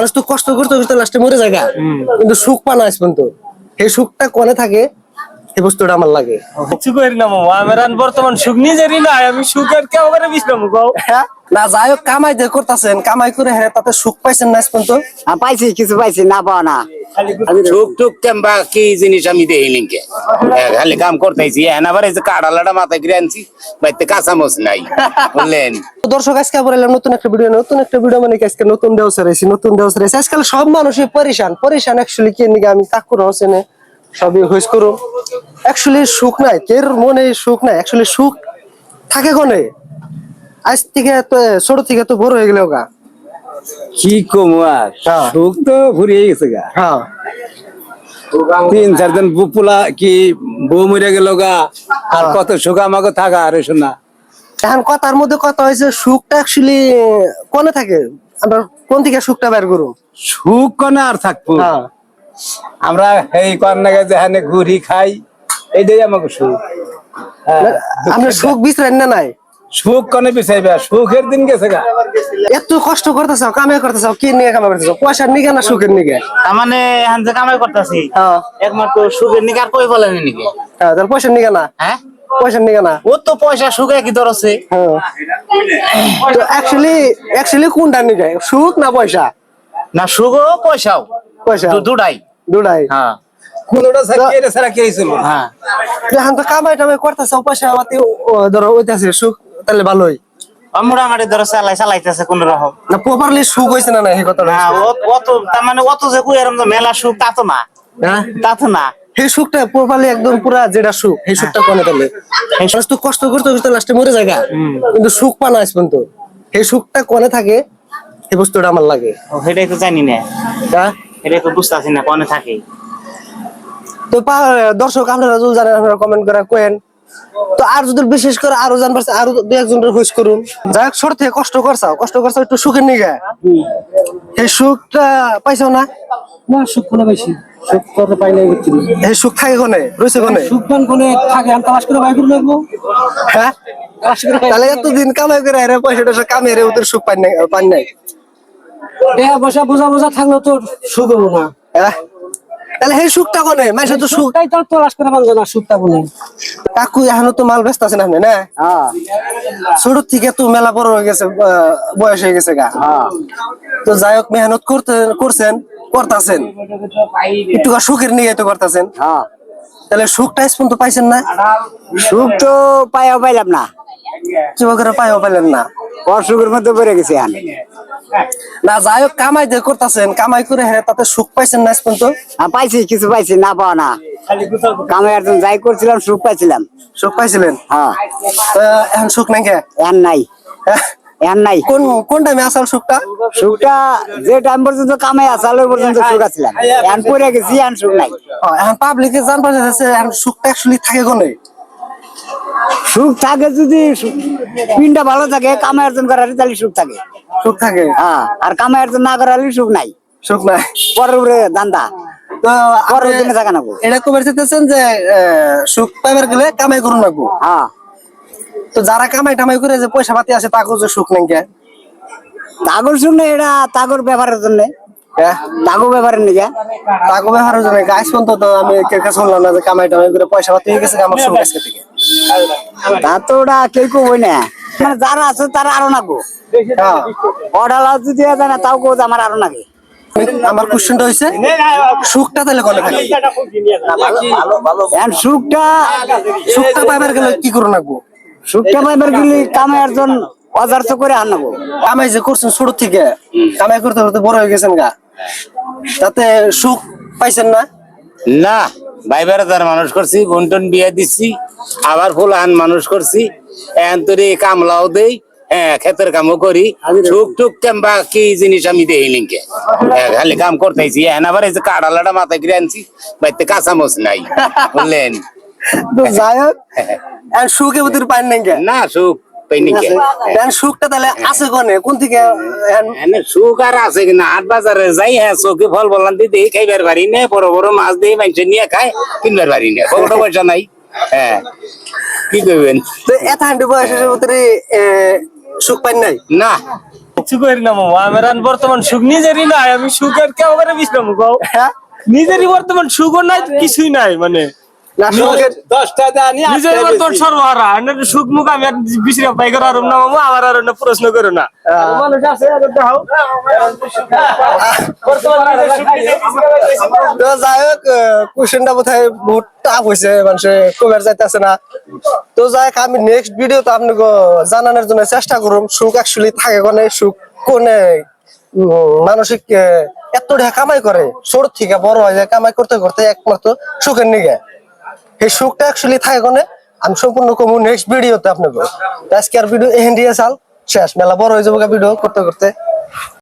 মানুষ তো কষ্ট করতে করতে লাস্টে মরে যায় কিন্তু সুখ পানা আজ পর্যন্ত এই সুখটা কোনে থাকে এই বস্তুটা আমার লাগে। কিছু করি না মামা, আমার বর্তমান সুখ নিজেরই নাই, আমি সুখের কেউ করে বিশ্রাম গাও। হ্যাঁ না যাই হোক কামাই দিয়ে করতেছেন, কামাই করে হ্যাঁ তাতে সুখ পাইছেন না আজ পর্যন্ত? পাইছি, কিছু পাইছি, না পাওয়া না। সুখ টুক কেমবা কি জিনিস আমি দেই লিঙ্কে খালি কাম করতেছি এখন আবার এই যে কাড়ালাটা মাথায় ঘিরে আনছি বাইতে কাঁচামচ নাই বুঝলেন। দর্শক আজকে আবার এলাম নতুন একটা ভিডিও মানে কি আজকে নতুন দেওয়া রয়েছে আজকাল সব মানুষই পরেশান অ্যাকচুয়ালি কি নিকে আমি কাকুর হোসেনে সবই হইস করুম অ্যাকচুয়ালি সুখ নাই কের মনে, সুখ নাই অ্যাকচুয়ালি সুখ থাকে কোনে? আজ থেকে তো ছোট থেকে তো বড় হয়ে গেল গা, কি কম আর সুখ তো ফুরিয়ে গেছে গা। হ্যাঁ 3-4 দিন বুপুলা কি বউ মরে গেল গা, আর কত সুখ আমাকে থাকা আর শোনা। এখন কথার মধ্যে কথা হয়েছে সুখটা অ্যাকচুয়ালি কোনে থাকে, আমরা কোন থেকে সুখটা বের করব? সুখ কোনে আর থাকবো? হ্যাঁ আমরা এই কর্নাকে যেখানে ঘুরি খাই এইটাই আমাকে সুখ। আমরা সুখ বিচারেন না নাই? সুখ কোনে বিচাইবা, সুখের দিন গেছে গা। এত কষ্ট করতেছ, কামাই করতেছ, কি নিয়ে কামাই করতেছ? পয়সার নিগে না সুখের নিগে? তার মানে এখন যে কামাই করতেছি হ্যাঁ একমাত্র সুখের নিকে, আর কই বলেন নিকে? হ্যাঁ তাহলে পয়সার নিগে না? হ্যাঁ পয়সার নিগে না? ও তো পয়সা সুখে কি ধরছে? হ্যাঁ তো অ্যাকচুয়ালি কোনটা নিগে, সুখ না পয়সা? না সুখও পয়সাও, পয়সা দুটাই। দুটাই। হ্যাঁ কোনটা ছাড়া এটা ছাড়া কে ছিল? হ্যাঁ এখন তো কামাই টামাই করতেছ, পয়সা পাতি ধরো ওইতাছে, সুখ তাহলে ভালোই মোটামুটি ধরো চালাইতেছে কোন রকম। না, প্রপারলি সুখ হইছে না এই কথাটা? না অত তার মানে অত যে কই এরকম মেলা সুখ তা তো না, হ্যাঁ তা তো না। এই সুখটা প্রপারলি একদম পুরা যেটা সুখ এই সুখটা কোনে তাহলে? মানুষ তো কষ্ট করতে করতে লাস্টে মরে যায় কিন্তু সুখ পানা আজ পর্যন্ত এই সুখটা কোনে থাকে এই বস্তুটা আমার লাগে। সেটাই তো জানি না, হ্যাঁ এটাই তো বুঝতেছি না কোনে থাকে। তো দর্শক আপনারা যদি জানেন আপনারা কমেন্ট করে কোয়েন। তো আর যদি বিশেষ করে আরো জানবার চাই, আরো দুই একজনের খোঁজ করুন। যাই হোক ছোট থেকে কষ্ট করছাও একটু সুখের নিগে, এই সুখটা পাইছো না? না সুখ কোনে পাইছি, সুখ করতে পাই নাই বুঝছি। এই সুখ থাকে কোনে, রয়েছে কোনে? সুখ পান কোনে থাকে, আমি তালাশ করে বাই করে লাগবো। হ্যাঁ তাহলে এতদিন কামাই করে আরে পয়সা টয়সা কামে রে ওদের সুখ পান নাই। দেহা বসা বোঝা বোঝা থাকলে তো সুখ হবো না। হ্যাঁ তাহলে এই সুখটা কোনে? মানুষ তো সুখ সুখটাই তো তালাশ করে পাবো না, সুখটা কোনে? কাকু এখনো তো মাল ব্যস্ত আছেন আপনি না? ছোট থেকে তো মেলা বড় হয়ে গেছে, বয়স হয়ে গেছে গা। তো যাই হোক মেহনত করতেছেন একটু সুখের নিয়ে তো করতেছেন। তাহলে সুখটা আজ পর্যন্ত পাইছেন না? সুখ তো পাইলাম না, যুবকেরা পাইও পাইলেন না, অসুখের মধ্যে পড়ে গেছি আমি। না যাই হোক কামাই দিয়ে করতেছেন, কামাই করে হ্যাঁ তাতে সুখ পাইছেন না আজ পর্যন্ত? পাইছি, কিছু পাইছি, না পাওয়া না। কামে একজন যাই করছিলাম সুখ পাইছিলাম। সুখ পাইছিলেন? হ্যাঁ তো এখন সুখ নাই কে? এখন নাই, এখন নাই। কোন টাইমে আসল সুখটা? সুখটা যে টাইম পর্যন্ত কামে আসাল ওই পর্যন্ত সুখ আছিলাম, এখন পড়ে গেছি, এখন সুখ নাই। এখন পাবলিকে জানবার যাচ্ছে এখন সুখটা অ্যাকচুয়ালি থাকে কোনে? সুখ থাকে যদি পিনটা ভালো থাকে, কামে অর্জন করার তাহলে সুখ থাকে। সুখ থাকে? হ্যাঁ, আর কামে অর্জন না করালে সুখ নাই। সুখ নাই পরের উপরে দান্দা, তো পরের দিনে থাকা নাকবো। এটা কবে চাইতেছেন যে সুখ পাইবার গেলে কামাই করুন লাগবো। হ্যাঁ, তো যারা কামাই টামাই করে যে পয়সা পাতি আছে তাকে যে সুখ নেই কে? তাগর সুখ নেই, এটা তাগর ব্যবহারের জন্য, তাগো ব্যবহারের নিকে, তাকে ব্যবহারের জন্য গাছ পর্যন্ত তো আমি কেউ শুনলাম না যে কামাই টামাই করে পয়সা পাতি হয়ে গেছে আমার সুখ আজকে থেকে। তা তো ওটা কেউ কই না, মানে যারা আছে তারা আরো নাকবো। হ্যাঁ অর্ডার যদি যায় না তাও কোচ আমার আরো নাগে। আমার কোশ্চেনটা হইছে সুখটা তাহলে কোনে থাকে? এখন সুখটা পাইবার গেলে কি করুন লাগবো? সুখটা পাইবার গেলে কামে একজন অজার্থ করে আনবো। কামাই যে করছেন ছোট থেকে, কামাই করতে করতে বড় হয়ে গেছেন গা, তাতে সুখ পাইছেন না? না ভাই বেড়াদার মানুষ করছি, বন্টন বিয়ে দিচ্ছি, আবার ফুল আন মানুষ করছি, এখন তোর কামলাও দেই, হ্যাঁ ক্ষেতের কামও করি, সুখ টুক কেমবা কি জিনিস আমি দেই লিঙ্কে খালি কাম করতেছি এখন আবার এই যে কাড়ালাটা মাথায় ঘিরে আনছি বাইতে কাঁচামচ নাই বুঝলেন। তো যাই হোক সুখে বুঝতে পারেন নাই কে? না সুখ পাইনি কে? সুখটা তাহলে আছে কোন থেকে? সুখ আর আছে কিনা হাট বাজারে যাই, হ্যাঁ চোখে ফল বললাম দিদি খাইবার পারি না, বড় বড় মাছ দিয়ে মানুষের নিয়ে খায়, কিনবার পারি না, বড় পয়সা নাই। হ্যাঁ কি করবেন? তো এত হান্ডি বয়সের ভিতরে সুখ পাই নাই? না কিছু করি না মামা আমার আর বর্তমান সুখ নিজেরই নাই আমি সুখের কেমন বিশ্রাম গাও হ্যাঁ নিজেরই বর্তমান সুখও নাই কিছুই নাই মানে না সুখের নিজের বর্তমান সর্বহারা সুখ মুখ আমি আর বিশ্রাম পাই করার না মামা আমার আর না প্রশ্ন করো না মানুষ আছে তো যাই হোক কোশ্চেনটা বোধহয় বহুত টাফ হয়েছে মানুষের কমের যাইতেছে না তো যাই হোক আমি নেক্সট ভিডিও তো আপনাকে জানানোর জন্য চেষ্টা করুম সুখ অ্যাকচুয়ালি থাকে কোনে সুখ কোনে মানসিক এত টাকা কামাই করে ছোট থেকে বড় হয়ে যায় কামাই করতে করতে একমাত্র সুখের নিগে এই সুখটা অ্যাকচুয়ালি থাকে কোনে আমি সম্পূর্ণ কমু নেক্সট ভিডিওতে আপনাকে আজকে আর ভিডিও এহেন দিয়ে চাল শেষ মেলা বড় হয়ে যাবো ভিডিও করতে করতে